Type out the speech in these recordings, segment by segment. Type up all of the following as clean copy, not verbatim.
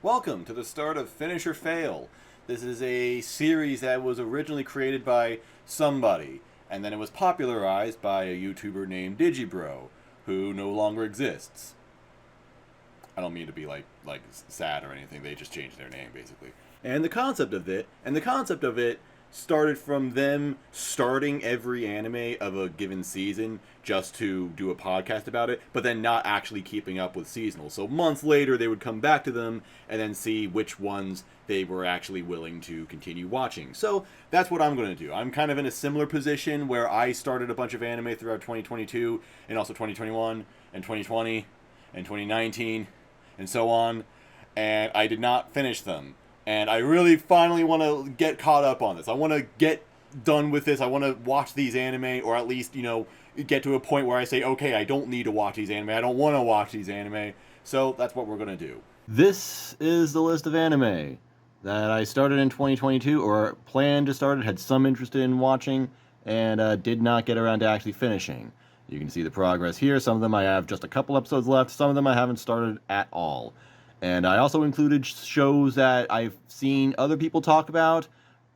Welcome to the start of Finish or Fail. This is a series that was originally created by somebody, and then it was popularized by a YouTuber named Digibro, who no longer exists. I don't mean to be like sad or anything. They just changed their name basically. And the concept of it started from them starting every anime of a given season just to do a podcast about it, but then not actually keeping up with seasonal. So months later, they would come back to them and then see which ones they were actually willing to continue watching. So that's what I'm going to do. I'm kind of in a similar position where I started a bunch of anime throughout 2022 and also 2021 and 2020 and 2019 and so on, and I did not finish them. And I really finally want to get caught up on this. I want to get done with this. I want to watch these anime, or at least, get to a point where I say, okay, I don't need to watch these anime. I don't want to watch these anime. So that's what we're going to do. This is the list of anime that I started in 2022, or planned to start it, had some interest in watching, and did not get around to actually finishing. You can see the progress here. Some of them I have just a couple episodes left. Some of them I haven't started at all. And I also included shows that I've seen other people talk about.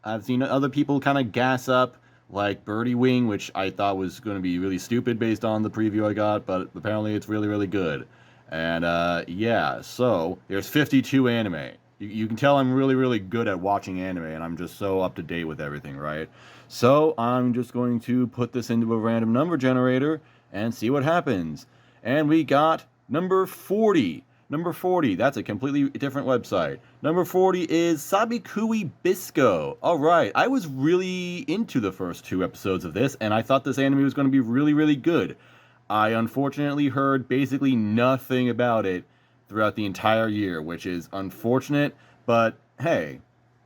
I've seen other people kind of gas up, like Birdie Wing, which I thought was going to be really stupid based on the preview I got, but apparently it's really, really good. And yeah, so there's 52 anime. You can tell I'm really, really good at watching anime, and I'm just so up to date with everything, right? So I'm just going to put this into a random number generator and see what happens. And we got number 40. Number 40, that's a completely different website. Number 40 is Sabikui Bisco. Alright, I was really into the first two episodes of this, and I thought this anime was going to be really, really good. I unfortunately heard basically nothing about it throughout the entire year, which is unfortunate, but hey,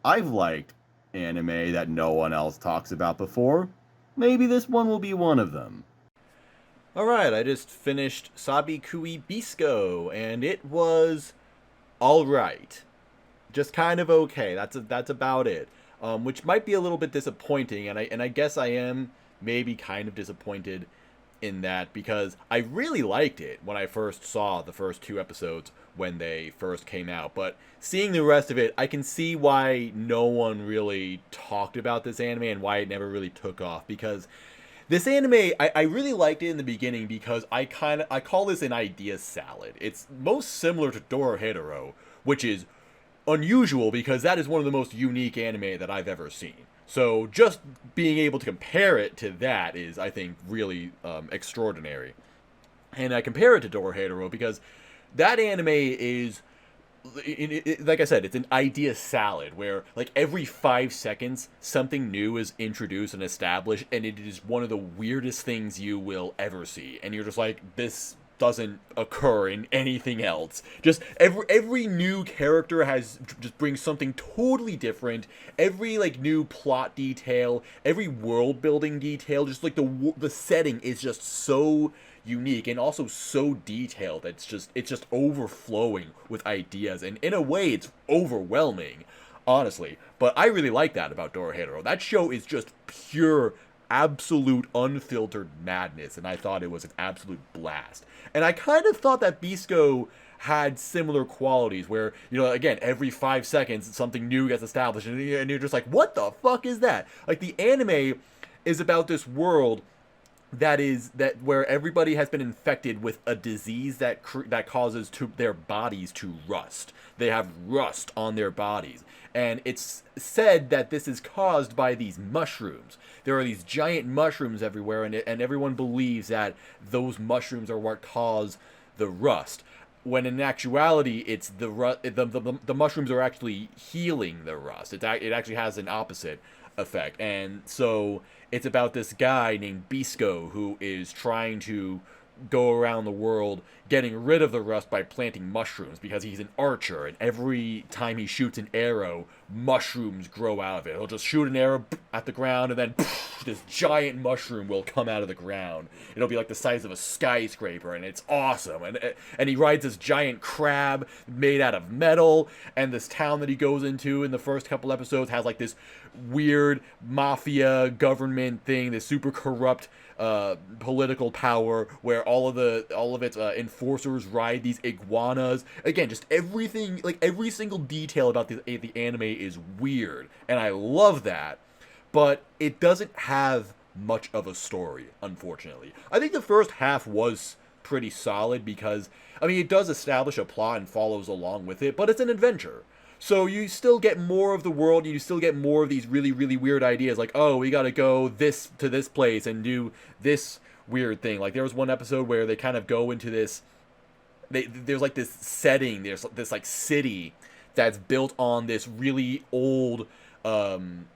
I've liked anime that no one else talks about before. Maybe this one will be one of them. Alright, I just finished Sabikui Bisco, and it was alright. Just kind of okay. That's about it. Which might be a little bit disappointing, and I guess I am maybe kind of disappointed in that, because I really liked it when I first saw the first two episodes when they first came out. But seeing the rest of it, I can see why no one really talked about this anime and why it never really took off, because this anime, I really liked it in the beginning because I call this an idea salad. It's most similar to Dorohedoro, which is unusual because that is one of the most unique anime that I've ever seen. So just being able to compare it to that is, I think, really extraordinary. And I compare it to Dorohedoro because that anime is, like I said, it's an idea salad where, like, every 5 seconds something new is introduced and established, and it is one of the weirdest things you will ever see, and you're just like, this doesn't occur in anything else. Just every new character just brings something totally different. Every new plot detail, every world building detail, just like the setting is just so unique and also so detailed that it's just overflowing with ideas, and in a way it's overwhelming, honestly. But I really like that about Dorohedoro. That show is just pure, absolute, unfiltered madness, and I thought it was an absolute blast. And I kind of thought that Bisco had similar qualities where, again, every 5 seconds something new gets established, and you're just like, what the fuck is that? Like, the anime is about this world that where everybody has been infected with a disease that causes their bodies to rust. They have rust on their bodies, and it's said that this is caused by these mushrooms. There are these giant mushrooms everywhere, and everyone believes that those mushrooms are what cause the rust. When in actuality, it's the mushrooms are actually healing the rust. It actually has an opposite effect, and so it's about this guy named Bisco who is trying to go around the world getting rid of the rust by planting mushrooms, because he's an archer, and every time he shoots an arrow, mushrooms grow out of it. He'll just shoot an arrow at the ground, and then this giant mushroom will come out of the ground. It'll be like the size of a skyscraper, and it's awesome. And he rides this giant crab made out of metal, and this town that he goes into in the first couple episodes has like this weird mafia government thing, this super corrupt political power where all of its enforcers ride these iguanas. Again, just everything, like every single detail about the anime is weird, and I love that. But it doesn't have much of a story, unfortunately. I think the first half was pretty solid because, I mean, it does establish a plot and follows along with it, but it's an adventure. So you still get more of the world, you still get more of these really, really weird ideas, like, oh, we gotta go to this place and do this weird thing. Like, there was one episode where they kind of go into this, there's like this setting, there's this like city that's built on this really old, I'm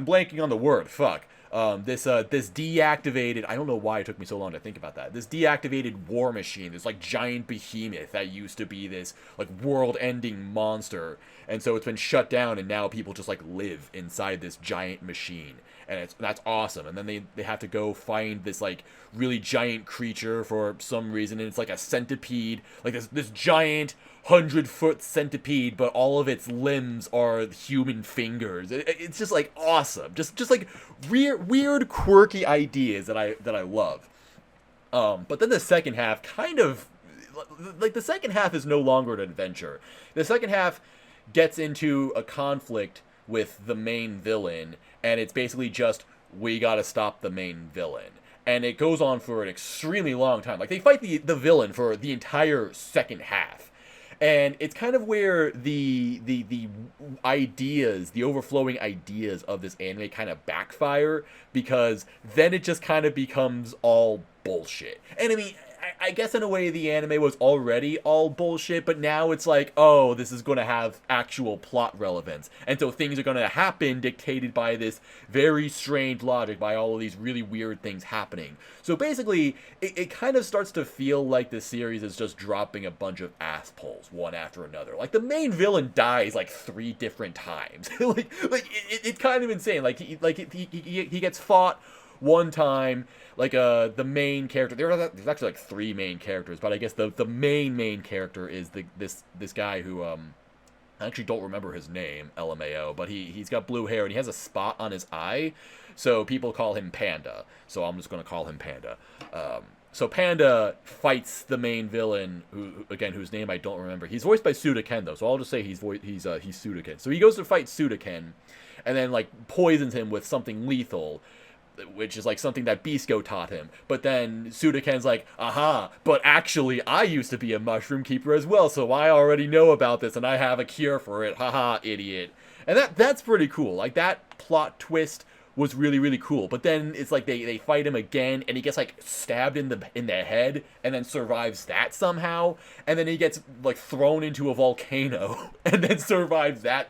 blanking on the word, fuck. This deactivated, I don't know why it took me so long to think about that. This deactivated war machine, this like giant behemoth that used to be this like world-ending monster. And so it's been shut down, and now people just like live inside this giant machine. And that's awesome. And then they have to go find this like really giant creature for some reason, and it's like a centipede, like this giant 100-foot centipede, but all of its limbs are human fingers. It's just like awesome, just like weird, quirky ideas that I love. But then the second half kind of, like, the second half is no longer an adventure. The second half gets into a conflict with the main villain, and it's basically just, we gotta stop the main villain. And it goes on for an extremely long time. Like, they fight the villain for the entire second half. And it's kind of where the ideas, the overflowing ideas of this anime kind of backfire, because then it just kind of becomes all bullshit. And I mean, I guess in a way the anime was already all bullshit, but now it's like, oh, this is going to have actual plot relevance. And so things are going to happen dictated by this very strange logic, by all of these really weird things happening. So basically, it kind of starts to feel like the series is just dropping a bunch of asspulls one after another. Like, the main villain dies like 3 different times. It's kind of insane. He gets fought one time, like the main character. There's actually like 3 main characters, but I guess the main character is this guy who I actually don't remember his name, LMAO, but he's got blue hair and he has a spot on his eye, so people call him Panda. So I'm just gonna call him Panda. So Panda fights the main villain, whose name I don't remember. He's voiced by Suda-ken though, so I'll just say he's Suda-ken. So he goes to fight Suda-ken, and then like poisons him with something lethal, which is like something that Bisco taught him. But then Suda-ken's like, aha, but actually I used to be a mushroom keeper as well, so I already know about this and I have a cure for it, haha, idiot. And that's pretty cool. Like, that plot twist was really, really cool. But then it's like they fight him again, and he gets like stabbed in the head, and then survives that somehow. And then he gets like thrown into a volcano, and then survives that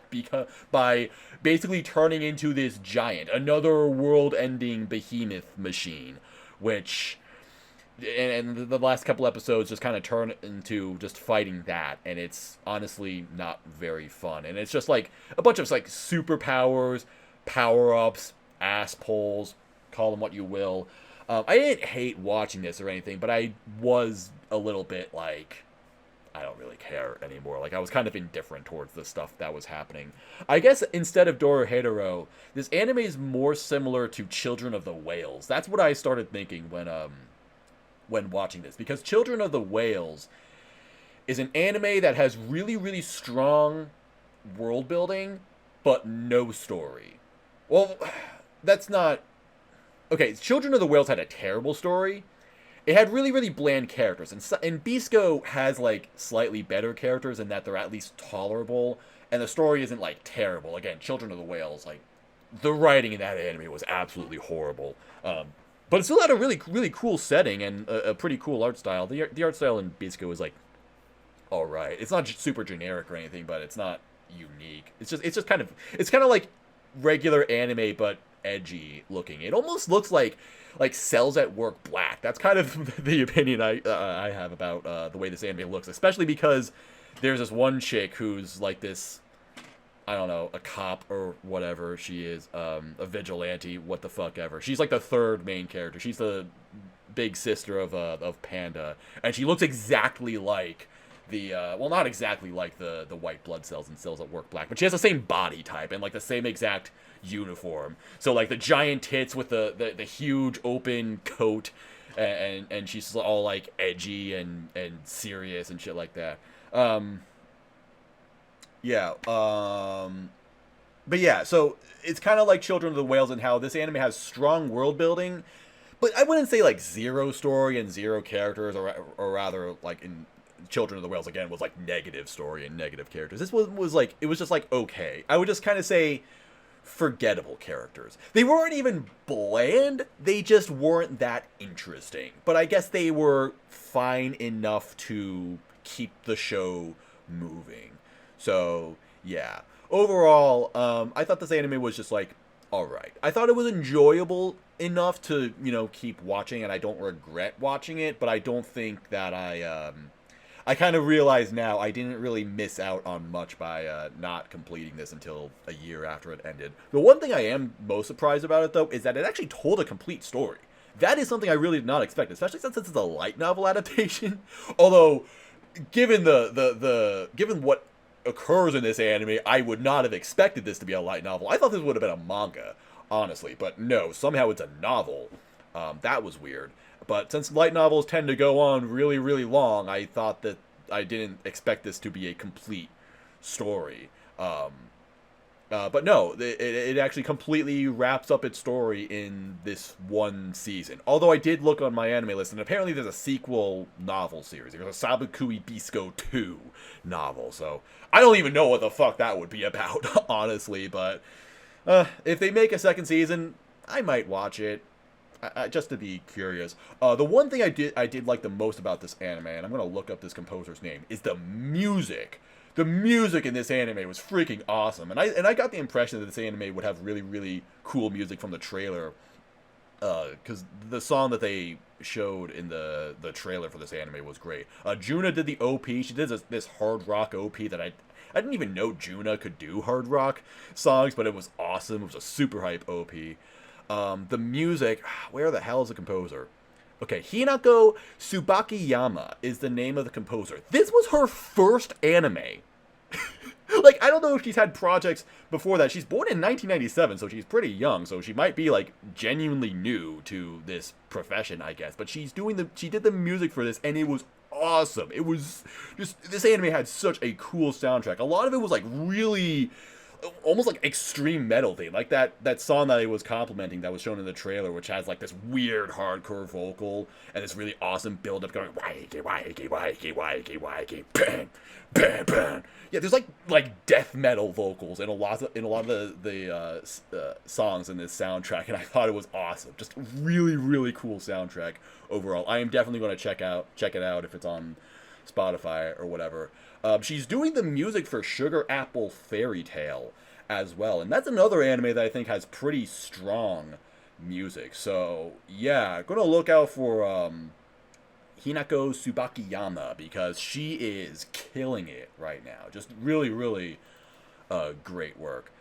by basically turning into this giant, another world-ending behemoth machine, which, and the last couple episodes just kind of turn into just fighting that, and it's honestly not very fun. And it's just like a bunch of like superpowers, power-ups, ass pulls, call them what you will. I didn't hate watching this or anything, but I was a little bit like, I don't really care anymore. Like, I was kind of indifferent towards the stuff that was happening. I guess instead of Dorohedoro, this anime is more similar to Children of the Whales. That's what I started thinking when watching this, because Children of the Whales is an anime that has really, really strong world building, but no story. Well, that's not... Okay, Children of the Whales had a terrible story. It had really, really bland characters, and Bisco has, like, slightly better characters in that they're at least tolerable, and the story isn't, like, terrible. Again, Children of the Whales, like, the writing in that anime was absolutely horrible. But it still had a really, really cool setting and a pretty cool art style. The art style in Bisco is, like, alright. It's not super generic or anything, but it's not unique. It's just kind of like regular anime, but edgy looking. It almost looks like Cells at Work Black. That's kind of the opinion I have about the way this anime looks, especially because there's this one chick who's like this, I don't know, a cop or whatever she is, a vigilante, what the fuck ever. She's like the third main character. She's the big sister of Panda, and she looks exactly like the well, not exactly like the white blood cells and cells that work black, but she has the same body type and like the same exact uniform. So like the giant tits with the huge open coat, and she's all like edgy and serious and shit like that. Yeah. But yeah, so it's kind of like Children of the Whales in how this anime has strong world building, but I wouldn't say like zero story and zero characters, or rather like in Children of the Whales again was like negative story and negative characters. This was like, it was just like okay. I would just kind of say forgettable characters. They weren't even bland, they just weren't that interesting. But I guess they were fine enough to keep the show moving. So, yeah. Overall, I thought this anime was just like, alright. I thought it was enjoyable enough to, keep watching, and I don't regret watching it, but I don't think that I kind of realize now I didn't really miss out on much by not completing this until a year after it ended. The one thing I am most surprised about it, though, is that it actually told a complete story. That is something I really did not expect, especially since this is a light novel adaptation. Although, given given what occurs in this anime, I would not have expected this to be a light novel. I thought this would have been a manga, honestly, but no, somehow it's a novel. That was weird. But since light novels tend to go on really, really long, I thought that I didn't expect this to be a complete story. But no, it actually completely wraps up its story in this one season. Although I did look on my anime list, and apparently there's a sequel novel series. There's a Sabikui Bisco 2 novel, so I don't even know what the fuck that would be about, honestly. But if they make a second season, I might watch it. Just to be curious. The one thing I did like the most about this anime, and I'm going to look up this composer's name, is the music. The music in this anime was freaking awesome. And I got the impression that this anime would have really, really cool music from the trailer. Because the song that they showed in the trailer for this anime was great. Juna did the OP. She did this hard rock OP that I didn't even know Juna could do hard rock songs, but it was awesome. It was a super hype OP. The music, where the hell is the composer? Okay, Hinako Tsubakiyama is the name of the composer. This was her first anime. Like, I don't know if she's had projects before that. She's born in 1997, so she's pretty young, so she might be, like, genuinely new to this profession, I guess. But she did the music for this, and it was awesome. It was just, this anime had such a cool soundtrack. A lot of it was, like, really almost like extreme metal thing, like that song that I was complimenting that was shown in the trailer, which has like this weird hardcore vocal and this really awesome build up going waiki waiki waiki waiki waiki bang bang bang. Yeah, there's like death metal vocals in a lot of the songs in this soundtrack, and I thought it was awesome. Just really, really cool soundtrack overall. I am definitely going to check it out if it's on Spotify or whatever. She's doing the music for Sugar Apple Fairy Tale as well, and that's another anime that I think has pretty strong music. So yeah, gonna look out for Hinako Tsubakiyama, because she is killing it right now. Just really, really great work.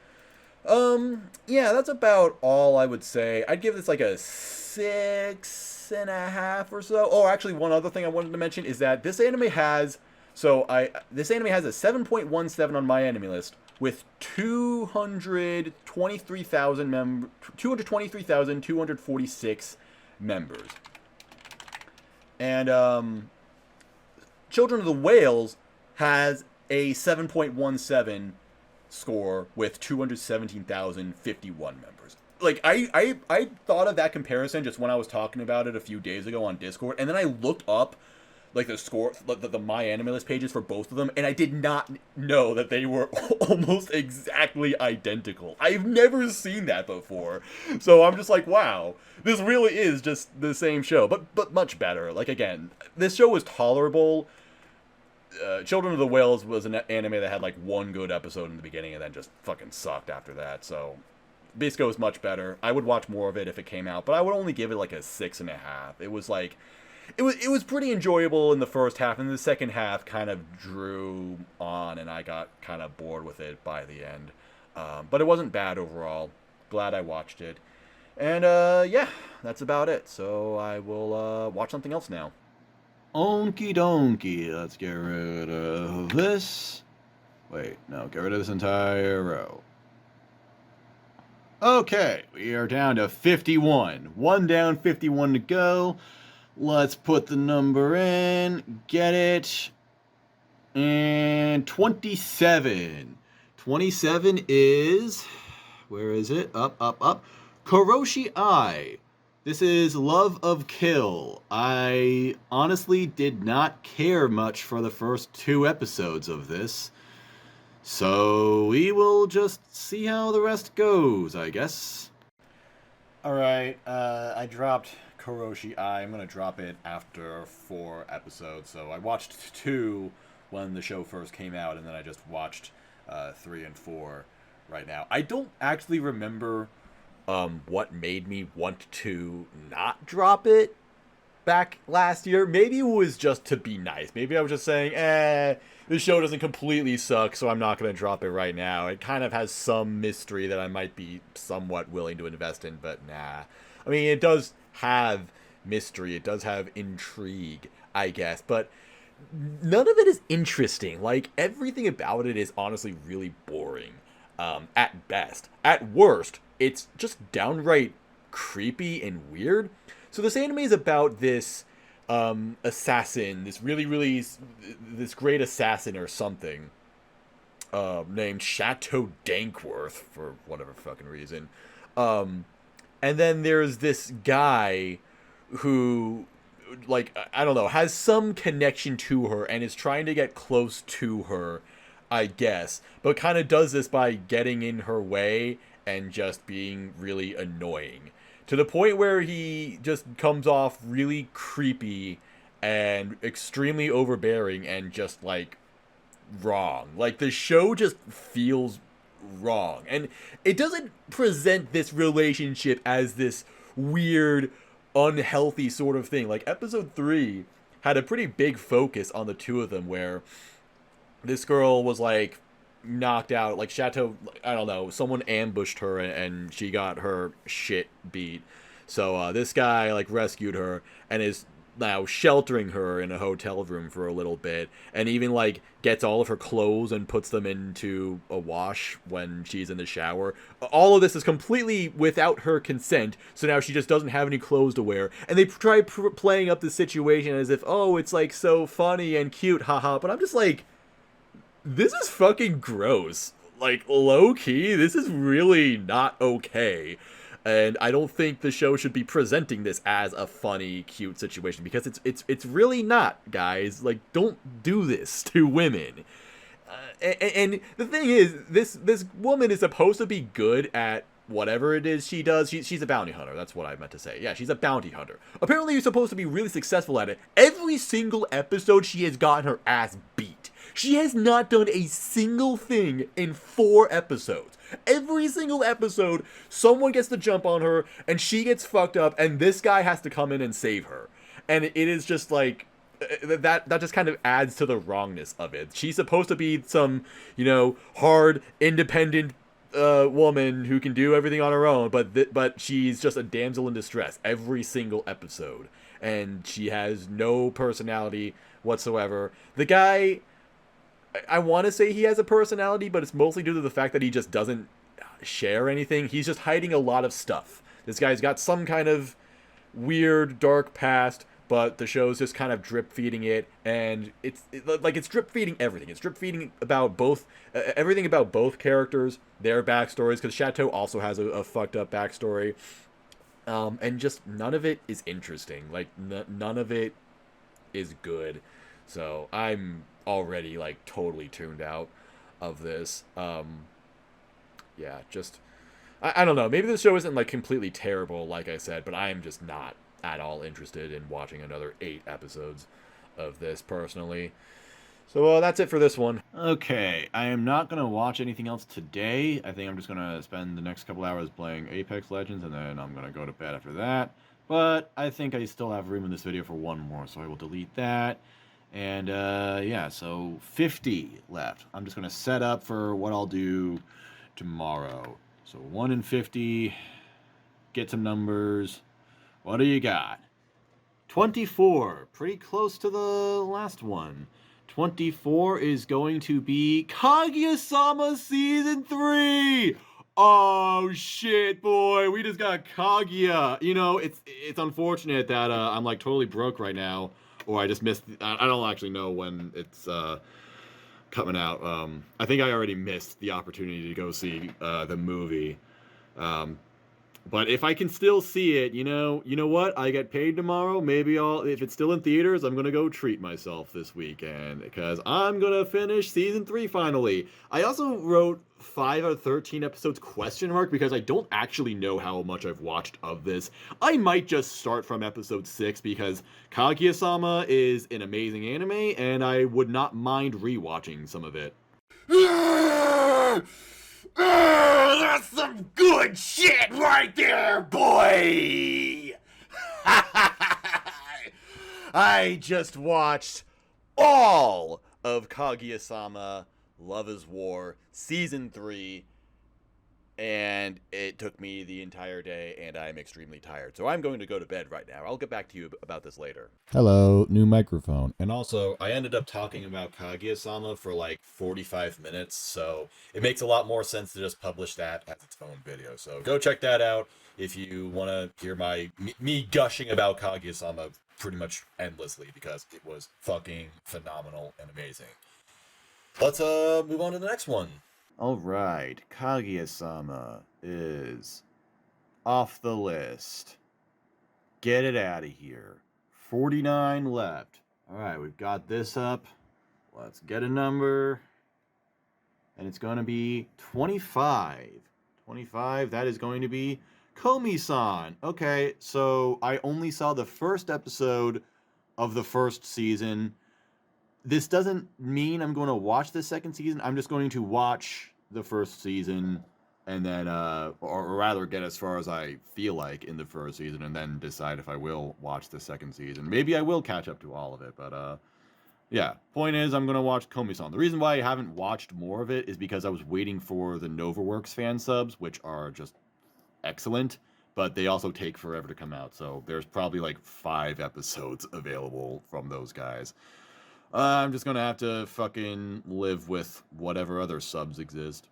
Yeah, that's about all I would say. I'd give this like a 6.5 or so. Oh, actually, one other thing I wanted to mention is that this anime has. This anime has a 7.17 on my anime list with 223,246 members. And Children of the Whales has a 7.17 score with 217,051 members. Like, I thought of that comparison just when I was talking about it a few days ago on Discord, and then I looked up like the score, the My Anime List pages for both of them, and I did not know that they were almost exactly identical. I've never seen that before, so I'm just like, wow, this really is just the same show, but much better. Like, again, this show was tolerable. Children of the Whales was an anime that had like one good episode in the beginning and then just fucking sucked after that. So Bisco is much better. I would watch more of it if it came out, but I would only give it like a 6.5. It was like, it was pretty enjoyable in the first half, and the second half kind of drew on, and I got kind of bored with it by the end. But it wasn't bad overall. Glad I watched it. And yeah, that's about it. So I will watch something else now. Okie dokie. Let's get rid of this. Wait, no, get rid of this entire row. Okay, we are down to 51. One down, 51 to go. Let's put the number in. Get it. And 27. 27 is... Where is it? Up, up, up. Koroshi I. This is Love of Kill. I honestly did not care much for the first 2 episodes of this. So we will just see how the rest goes, I guess. Alright, I dropped Koroshi I. I'm going to drop it after 4 episodes. So I watched 2 when the show first came out, and then I just watched 3 and 4 right now. I don't actually remember what made me want to not drop it back last year. Maybe it was just to be nice. Maybe I was just saying, this show doesn't completely suck, so I'm not going to drop it right now. It kind of has some mystery that I might be somewhat willing to invest in, but nah. I mean, it does have mystery. It does have intrigue, I guess, but none of it is interesting. Like, everything about it is honestly really boring, at best. At worst, it's just downright creepy and weird. So this anime is about this assassin, this this great assassin or something, named Chateau Dankworth for whatever fucking reason. And then there's this guy who, like, I don't know, has some connection to her and is trying to get close to her, I guess, but kind of does this by getting in her way and just being really annoying. To the point where he just comes off really creepy and extremely overbearing and just, like, wrong. Like, the show just feels wrong. And it doesn't present this relationship as this weird, unhealthy sort of thing. Like, episode 3 had a pretty big focus on the two of them, where this girl was, like, knocked out, like, Chateau, I don't know, someone ambushed her and she got her shit beat. So this guy, like, rescued her and is now sheltering her in a hotel room for a little bit, and even, like, gets all of her clothes and puts them into a wash when she's in the shower. All of this is completely without her consent, so now she just doesn't have any clothes to wear, and they try playing up the situation as if, oh, it's, like, so funny and cute, haha, but I'm just like, this is fucking gross. Like, low-key, this is really not okay. And I don't think the show should be presenting this as a funny, cute situation, because it's really not, guys. Like, don't do this to women. And the thing is, this woman is supposed to be good at whatever it is she does. She's a bounty hunter. That's what I meant to say. Yeah, she's a bounty hunter. Apparently, you're supposed to be really successful at it. Every single episode, she has gotten her ass beat. She has not done a single thing in 4 episodes. Every single episode, someone gets the jump on her, and she gets fucked up, and this guy has to come in and save her. And it is just like, that just kind of adds to the wrongness of it. She's supposed to be some, hard, independent woman who can do everything on her own, but she's just a damsel in distress every single episode. And she has no personality whatsoever. The guy, I want to say he has a personality, but it's mostly due to the fact that he just doesn't share anything. He's just hiding a lot of stuff. This guy's got some kind of weird, dark past, but the show's just kind of drip-feeding it, and it's drip-feeding everything. It's drip-feeding about both, everything about both characters, their backstories, because Chateau also has a fucked-up backstory, and just none of it is interesting. Like, none of it is good. So I'm already, like, totally tuned out of this. Yeah, just, I don't know, maybe the show isn't, like, completely terrible, like I said, but I am just not at all interested in watching another 8 episodes of this, personally. So that's it for this one. Okay, I am not going to watch anything else today. I think I'm just going to spend the next couple hours playing Apex Legends, and then I'm going to go to bed after that. But I think I still have room in this video for one more, so I will delete that. And yeah, so 50 left. I'm just going to set up for what I'll do tomorrow. So 1 in 50, get some numbers. What do you got? 24, pretty close to the last one. 24 is going to be Kaguya-sama Season 3! Oh shit, boy, we just got Kaguya. You know, it's unfortunate that I'm like totally broke right now, or I just missed. I don't actually know when it's coming out. I think I already missed the opportunity to go see the movie. But if I can still see it, you know what? I get paid tomorrow. Maybe if it's still in theaters, I'm gonna go treat myself this weekend because I'm gonna finish season 3 finally. I also wrote 5 out of 13 episodes ? Because I don't actually know how much I've watched of this. I might just start from episode 6 because Kaguya-sama is an amazing anime, and I would not mind rewatching some of it. That's some good shit right there, boy! I just watched all of Kaguya-sama Love is War Season 3, and it took me the entire day, and I'm extremely tired. So I'm going to go to bed right now. I'll get back to you about this later. Hello, new microphone. And also, I ended up talking about Kaguya-sama for like 45 minutes, so it makes a lot more sense to just publish that as its own video. So go check that out if you want to hear me gushing about Kaguya-sama pretty much endlessly, because it was fucking phenomenal and amazing. Let's move on to the next one. Alright, Kaguya-sama is off the list. Get it out of here. 49 left. Alright, we've got this up. Let's get a number. And it's going to be 25. 25, that is going to be Komi-san. Okay, so I only saw the first episode of the first season. This doesn't mean I'm going to watch the second season. I'm just going to watch the first season and then, or rather get as far as I feel like in the first season and then decide if I will watch the second season. Maybe I will catch up to all of it, but yeah. Point is, I'm going to watch Komi-san. The reason why I haven't watched more of it is because I was waiting for the NovaWorks fan subs, which are just excellent, but they also take forever to come out. So there's probably like 5 episodes available from those guys. I'm just gonna have to fucking live with whatever other subs exist.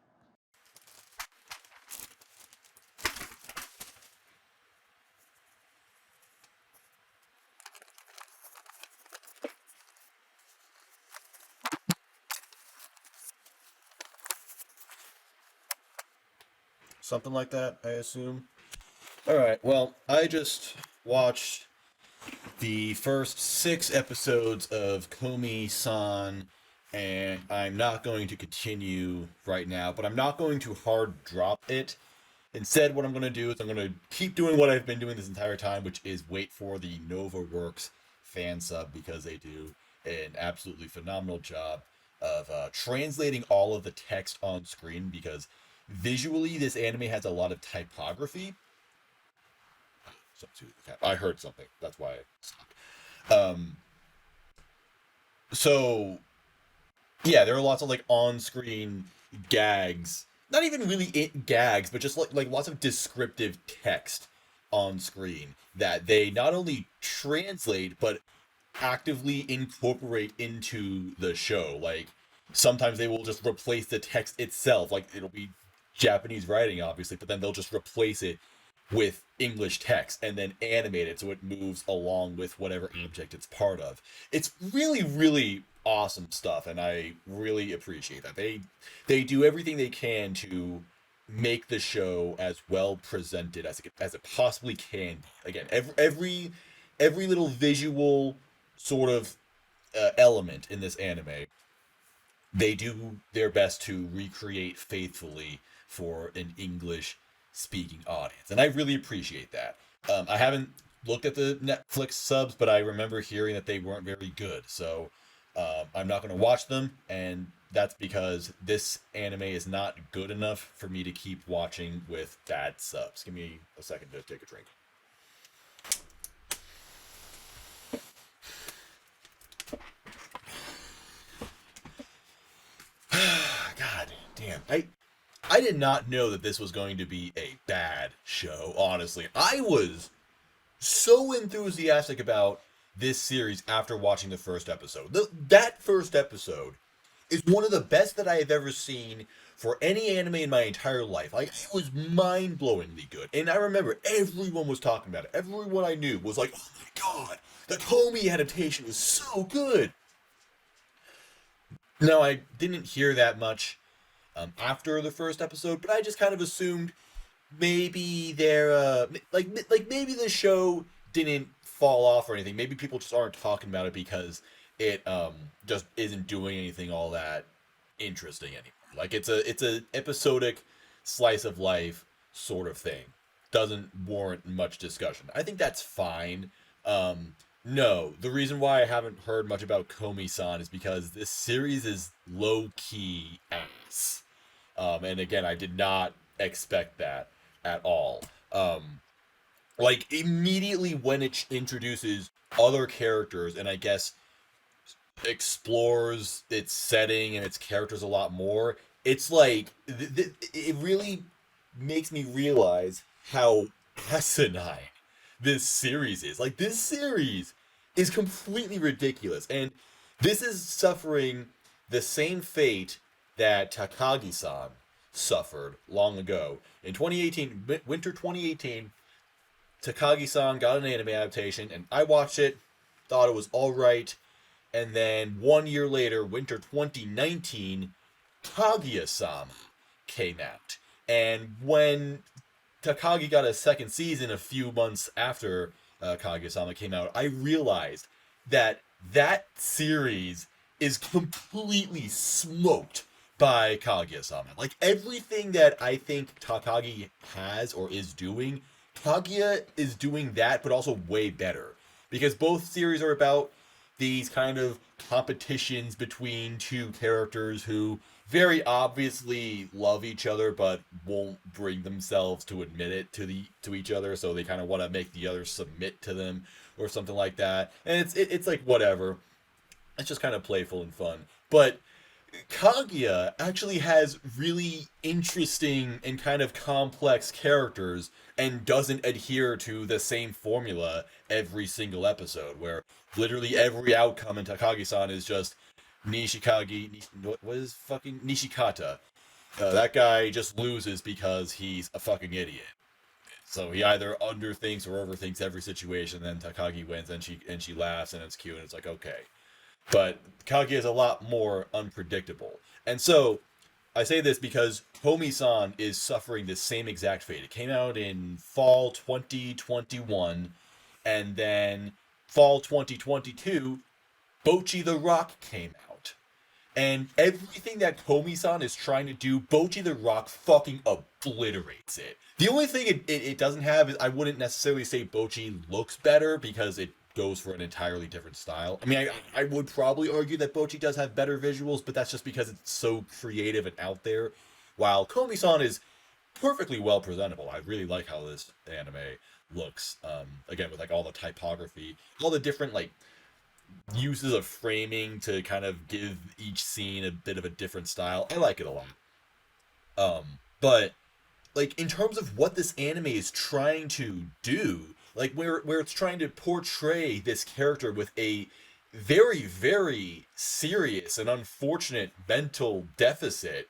Something like that, I assume. Alright, well, I just watched the first 6 episodes of Komi-san, and I'm not going to continue right now, but I'm not going to hard drop it. Instead, what I'm going to do is I'm going to keep doing what I've been doing this entire time, which is wait for the NovaWorks fan sub, because they do an absolutely phenomenal job of translating all of the text on screen, because visually this anime has a lot of typography. I heard something. That's why I stopped. So, yeah, there are lots of like on-screen gags. Not even really gags, but just like lots of descriptive text on screen that they not only translate but actively incorporate into the show. Like sometimes they will just replace the text itself. Like it'll be Japanese writing, obviously, but then they'll just replace it with English text and then animate it so it moves along with whatever object it's part of. It's really, really awesome stuff, and I really appreciate that. They do everything they can to make the show as well presented as it possibly can. Again, every little visual sort of element in this anime, they do their best to recreate faithfully for an English speaking audience, and I really appreciate that. I haven't looked at the Netflix subs, but I remember hearing that they weren't very good, so I'm not going to watch them, and that's because this anime is not good enough for me to keep watching with bad subs. Give me a second to take a drink. I did not know that this was going to be a bad show, honestly. I was so enthusiastic about this series after watching the first episode. That first episode is one of the best that I have ever seen for any anime in my entire life. Like, it was mind-blowingly good. And I remember everyone was talking about it. Everyone I knew was like, oh my god, the Komi adaptation was so good. Now, I didn't hear that much after the first episode, but I just kind of assumed maybe they're like maybe the show didn't fall off or anything. Maybe people just aren't talking about it because it just isn't doing anything all that interesting anymore. Like it's a episodic slice of life sort of thing. Doesn't warrant much discussion. I think that's fine. No, the reason why I haven't heard much about Komi-san is because this series is low-key ass. And again, I did not expect that at all. Like, immediately when it introduces other characters and I guess explores its setting and its characters a lot more, it's like, it really makes me realize how asinine this series is. Like, this series is completely ridiculous, and this is suffering the same fate that Takagi-san suffered long ago. In 2018, winter 2018, Takagi-san got an anime adaptation, and I watched it, thought it was alright, and then 1 year later, winter 2019, Kaguya-sama came out. And when Takagi got a second season a few months after Kaguya-sama came out, I realized that that series is completely smoked by Kaguya-sama. Like, everything that I think Takagi has or is doing, Kaguya is doing that, but also way better. Because both series are about these kind of competitions between two characters who very obviously love each other, but won't bring themselves to admit it to each other, so they kind of want to make the other submit to them or something like that. And it's like, whatever. It's just kind of playful and fun. But Kaguya actually has really interesting and kind of complex characters and doesn't adhere to the same formula every single episode, where literally every outcome in Takagi-san is just what is fucking Nishikata? That guy just loses because he's a fucking idiot. So he either underthinks or overthinks every situation, then Takagi wins and she laughs and it's cute and it's like, okay. But Kaguya is a lot more unpredictable. And so I say this because Komi-san is suffering the same exact fate. It came out in fall 2021, and then fall 2022, Bocchi the Rock came out. And everything that Komi-san is trying to do, Bocchi the Rock fucking obliterates it. The only thing it doesn't have is, I wouldn't necessarily say Bocchi looks better, because it goes for an entirely different style. I mean, I would probably argue that Bocchi does have better visuals, but that's just because it's so creative and out there, while Komi-san is perfectly well presentable. I really like how this anime looks, again, with like all the typography, all the different like uses of framing to kind of give each scene a bit of a different style. I like it a lot. But like, in terms of what this anime is trying to do, like where it's trying to portray this character with a very, very serious and unfortunate mental deficit,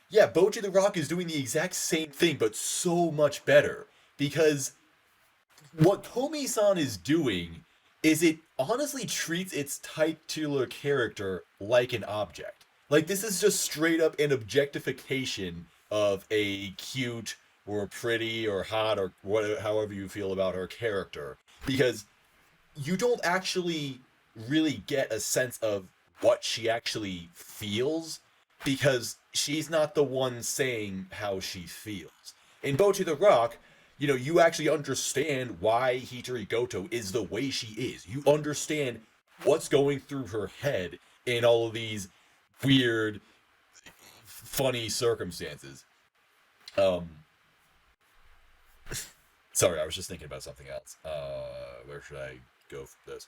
yeah, Bocchi the Rock is doing the exact same thing, but so much better. Because what Komi-san is doing is it honestly treats its titular character like an object. Like, this is just straight up an objectification of a cute or pretty or hot or whatever, however you feel about her character. Because you don't actually really get a sense of what she actually feels, because she's not the one saying how she feels. In Bocchi the Rock, you know, you actually understand why Hitori Goto is the way she is. You understand what's going through her head in all of these weird, funny circumstances. Sorry, I was just thinking about something else. Where should I go for this?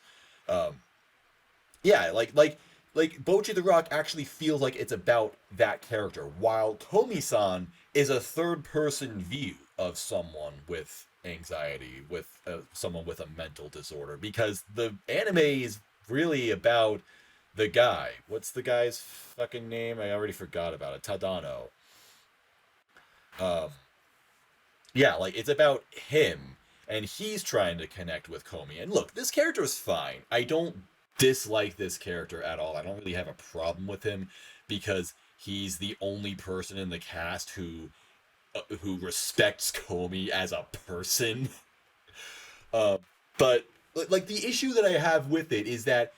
Yeah, like like Bocchi the Rock actually feels like it's about that character, while Komi-san is a third-person view of someone with anxiety, with someone with a mental disorder, because the anime is really about the guy. What's the guy's fucking name? I already forgot about it. Tadano. Um, yeah, like it's about him, and he's trying to connect with Komi. And look, this character is fine. I don't dislike this character at all. I don't really have a problem with him because he's the only person in the cast who respects Komi as a person. Uh, but like the issue that I have with it is that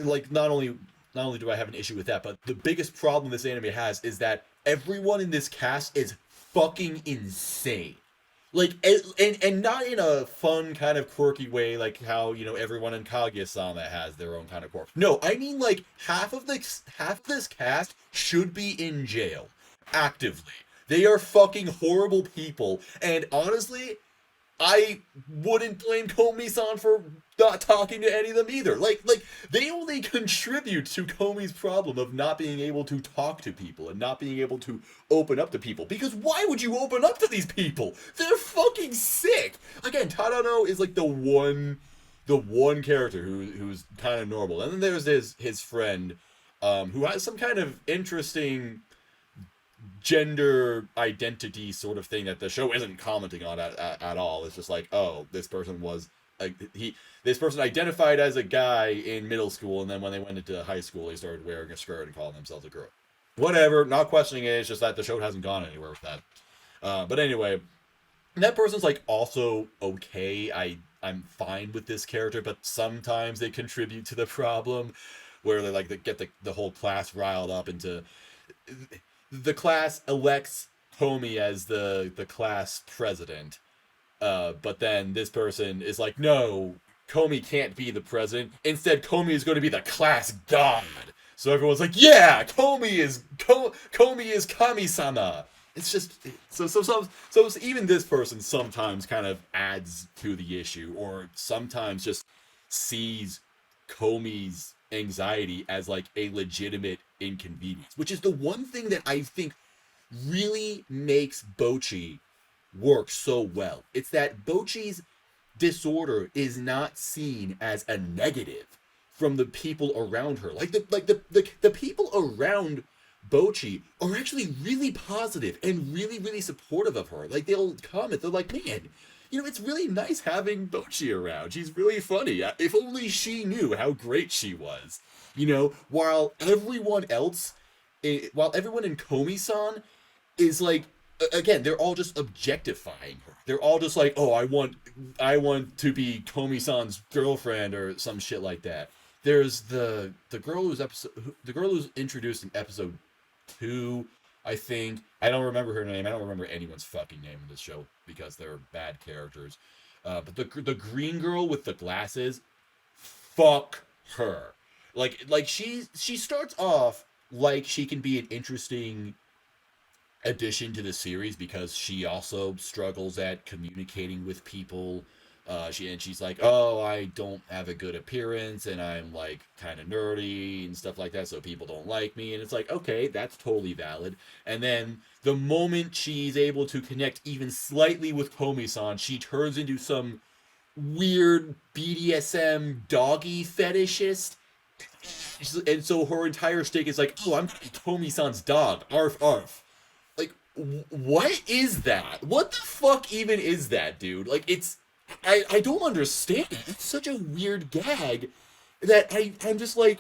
like not only do I have an issue with that, but the biggest problem this anime has is that everyone in this cast is fucking insane. Like and not in a fun kind of quirky way, like how everyone in Kaguya-sama has their own kind of quirk. No, I mean like half of this cast should be in jail actively. They are fucking horrible people, and honestly, I wouldn't blame Komi-san for not talking to any of them either. Like they only contribute to Komi's problem of not being able to talk to people and not being able to open up to people. Because why would you open up to these people? They're fucking sick. Again, Tadano is like the one character who's kind of normal, and then there's his friend, who has some kind of interesting gender identity sort of thing that the show isn't commenting on at all. It's just like, oh, this person identified as a guy in middle school, and then when they went into high school, they started wearing a skirt and calling themselves a girl. Whatever, not questioning it. It's just that the show hasn't gone anywhere with that. But anyway, that person's like also okay. I'm fine with this character, but sometimes they contribute to the problem, where they get the whole class riled up into. The class elects Komi as the class president, but then this person is like, no, Komi can't be the president. Instead, Komi is going to be the class god. So everyone's like, yeah, Komi is Kami-sama. It's just so even this person sometimes kind of adds to the issue, or sometimes just sees Komi's anxiety as like a legitimate inconvenience, which is the one thing that I think really makes Bocchi work so well. It's that Bocchi's disorder is not seen as a negative from the people around her. Like the people around Bocchi are actually really positive and really, really supportive of her. Like they'll comment, they're like, man, it's really nice having Bocchi around. She's really funny. If only she knew how great she was. While everyone in Komi-san is like, again, they're all just objectifying her. They're all just like, oh, I want to be Komi-san's girlfriend or some shit like that. There's the girl who's introduced in episode 2, I think. I don't remember her name. I don't remember anyone's fucking name in this show because they're bad characters. But the green girl with the glasses, fuck her. Like she starts off like she can be an interesting addition to the series because she also struggles at communicating with people. She's like, oh, I don't have a good appearance, and I'm like kind of nerdy and stuff like that, so people don't like me. And it's like, okay, that's totally valid. And then the moment she's able to connect even slightly with Komi-san, she turns into some weird BDSM doggy fetishist. And so her entire stake is like, oh, I'm Komi-san's dog. Arf, arf. Like, what is that? What the fuck even is that, dude? Like, I don't understand it. It's such a weird gag that I'm just like,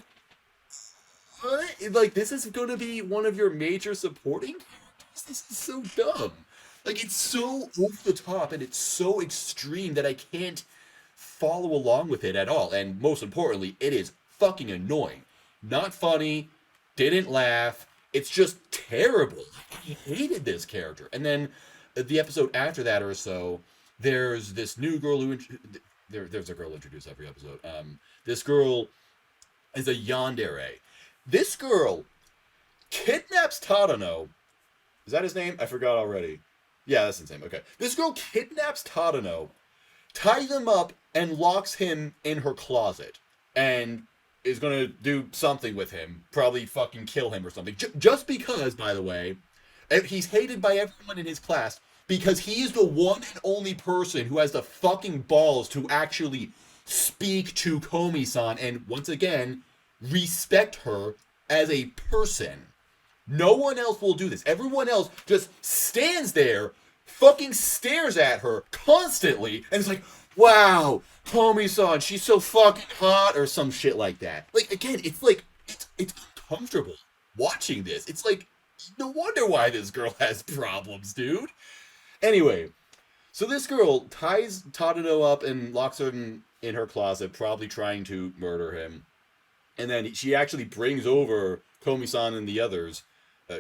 what? Like, this is going to be one of your major supporting characters? This is so dumb. Like, it's so over the top and it's so extreme that I can't follow along with it at all. And most importantly, it is fucking annoying. Not funny, didn't laugh. It's just terrible. I hated this character. And then the episode after that or so, there's this new girl there's a girl introduced every episode. This girl is a yandere. This girl kidnaps Tadano. Is that his name? I forgot already. Yeah, that's his name. Okay. This girl kidnaps Tadano, ties him up, and locks him in her closet. And is gonna do something with him, probably fucking kill him or something. Just because, by the way, he's hated by everyone in his class because he's the one and only person who has the fucking balls to actually speak to Komi-san and, once again, respect her as a person. No one else will do this. Everyone else just stands there, fucking stares at her constantly, and is like, wow, Komi-san, she's so fucking hot, or some shit like that. Like, again, it's like, it's uncomfortable watching this. It's like, no wonder why this girl has problems, dude. Anyway, so this girl ties Tadano up and locks her in her closet, probably trying to murder him. And then she actually brings over Komi-san and the others.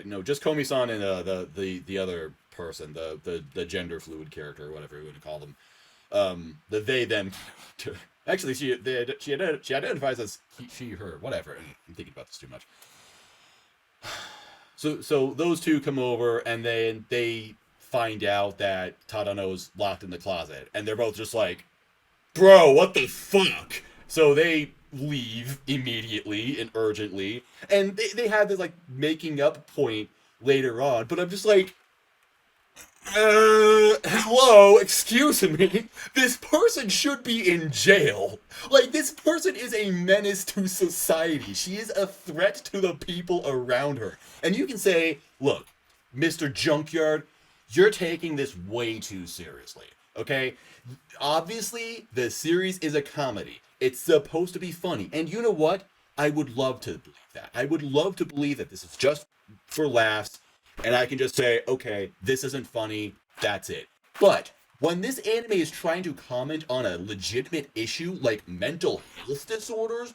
No, just Komi-san and the other person, the gender fluid character, whatever you would call them. The they them. Actually, she identifies as she her, whatever. I'm thinking about this too much. So those two come over and then they find out that Tadano's locked in the closet, and they're both just like, bro, what the fuck? So they leave immediately and urgently, and they have this like making up point later on, but I'm just like, hello, excuse me, this person should be in jail. Like, this person is a menace to society. She is a threat to the people around her. And you can say, look, Mr. Junkyard, you're taking this way too seriously, okay? Obviously, the series is a comedy. It's supposed to be funny. And you know what? I would love to believe that. I would love to believe that this is just for laughs, and I can just say, okay, this isn't funny, that's it. But when this anime is trying to comment on a legitimate issue like mental health disorders,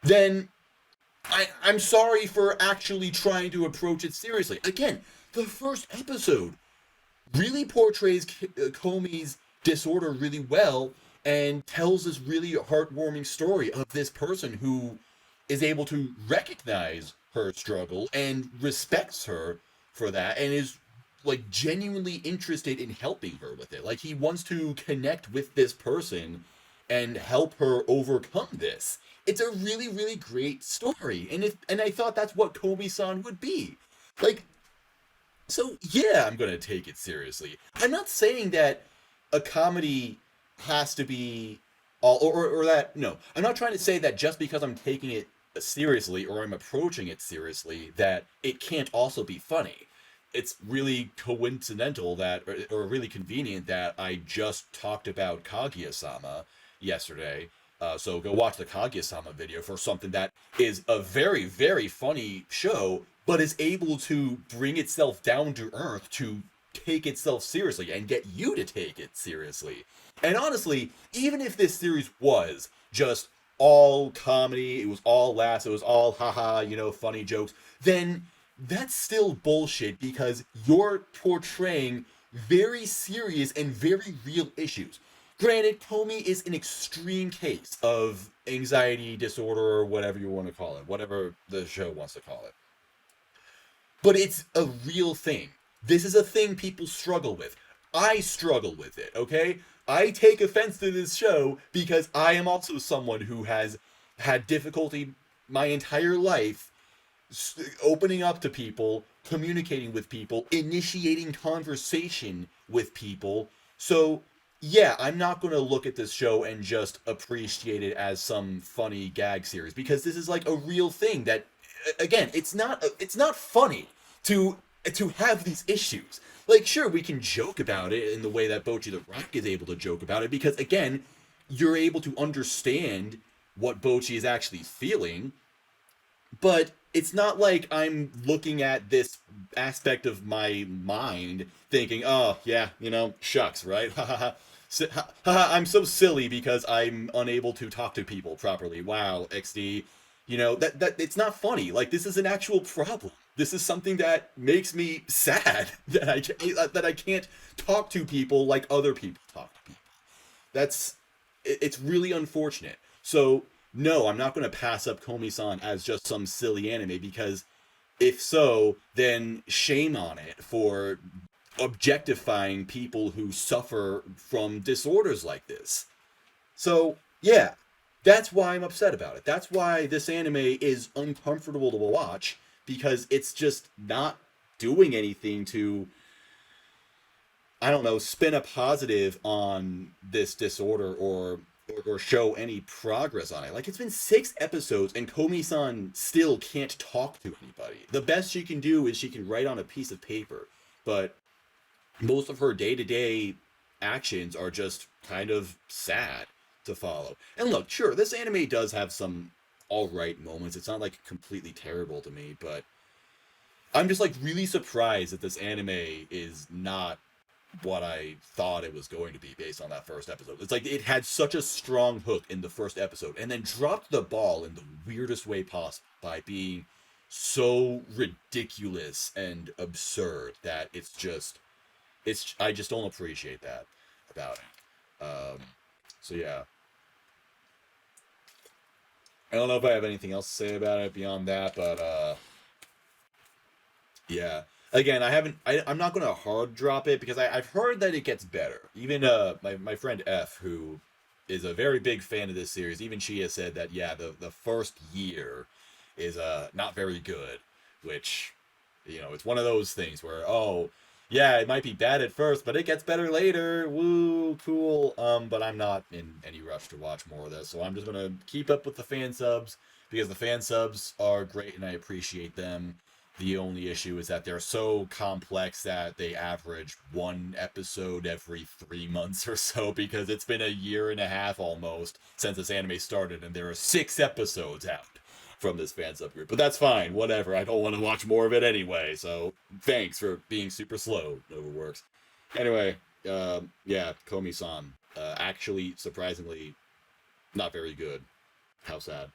then I'm sorry for actually trying to approach it seriously. Again, the first episode really portrays Komi's disorder really well and tells this really heartwarming story of this person who is able to recognize her struggle and respects her for that and is like genuinely interested in helping her with it. Like, he wants to connect with this person and help her overcome this. It's a really, really great story, and I thought that's what Komi-san would be. Like, so yeah, I'm gonna take it seriously. I'm not saying that a comedy has to be all, or that, no. I'm not trying to say that just because I'm taking it seriously or I'm approaching it seriously that it can't also be funny. It's really coincidental that, or really convenient that I just talked about Kaguya-sama yesterday. So go watch the Kaguya-sama video for something that is a very, very funny show, but is able to bring itself down to earth to take itself seriously and get you to take it seriously. And honestly, even if this series was just all comedy, it was all laughs, it was all haha, funny jokes, then that's still bullshit because you're portraying very serious and very real issues. Granted, Komi is an extreme case of anxiety disorder or whatever you want to call it, whatever the show wants to call it. But it's a real thing. This is a thing people struggle with. I struggle with it, okay? I take offense to this show because I am also someone who has had difficulty my entire life opening up to people, communicating with people, initiating conversation with people. So, yeah, I'm not going to look at this show and just appreciate it as some funny gag series because this is like a real thing that, again, it's not funny to have these issues. Like, sure, we can joke about it in the way that Bocchi the Rock is able to joke about it because, again, you're able to understand what Bocchi is actually feeling, but it's not like I'm looking at this aspect of my mind thinking, oh, yeah, shucks, right? I'm so silly because I'm unable to talk to people properly. Wow, XD. That it's not funny. Like, this is an actual problem. This is something that makes me sad that I can't talk to people like other people talk to people. It's really unfortunate. So, no, I'm not going to pass up Komi-san as just some silly anime because if so, then shame on it for objectifying people who suffer from disorders like this. So, yeah, That's why I'm upset about it. That's why this anime is uncomfortable to watch, because it's just not doing anything to, I don't know, spin a positive on this disorder or show any progress on it. Like, it's been 6 episodes and Komi-san still can't talk to anybody. The best she can do is she can write on a piece of paper, but most of her day-to-day actions are just kind of sad to follow. And look, sure, this anime does have some alright moments. It's not like completely terrible to me, but I'm just like really surprised that this anime is not what I thought it was going to be based on that first episode. It's like it had such a strong hook in the first episode and then dropped the ball in the weirdest way possible by being so ridiculous and absurd that I just don't appreciate that about it. So yeah. I don't know if I have anything else to say about it beyond that, but yeah. Again, I'm not gonna hard drop it because I've heard that it gets better. Even my friend F, who is a very big fan of this series, even she has said that yeah, the first year is not very good, which, you know, it's one of those things where, oh yeah, it might be bad at first, but it gets better later. Woo, cool. But I'm not in any rush to watch more of this, so I'm just gonna keep up with the fan subs because the fan subs are great and I appreciate them. The only issue is that they're so complex that they average 1 episode every 3 months or so, because it's been a year and a half almost since this anime started, and there are 6 episodes out from this fan subgroup. But that's fine, whatever. I don't want to watch more of it anyway, so thanks for being super slow. Never works. Anyway, yeah, Komi-san. Actually, surprisingly, not very good. How sad.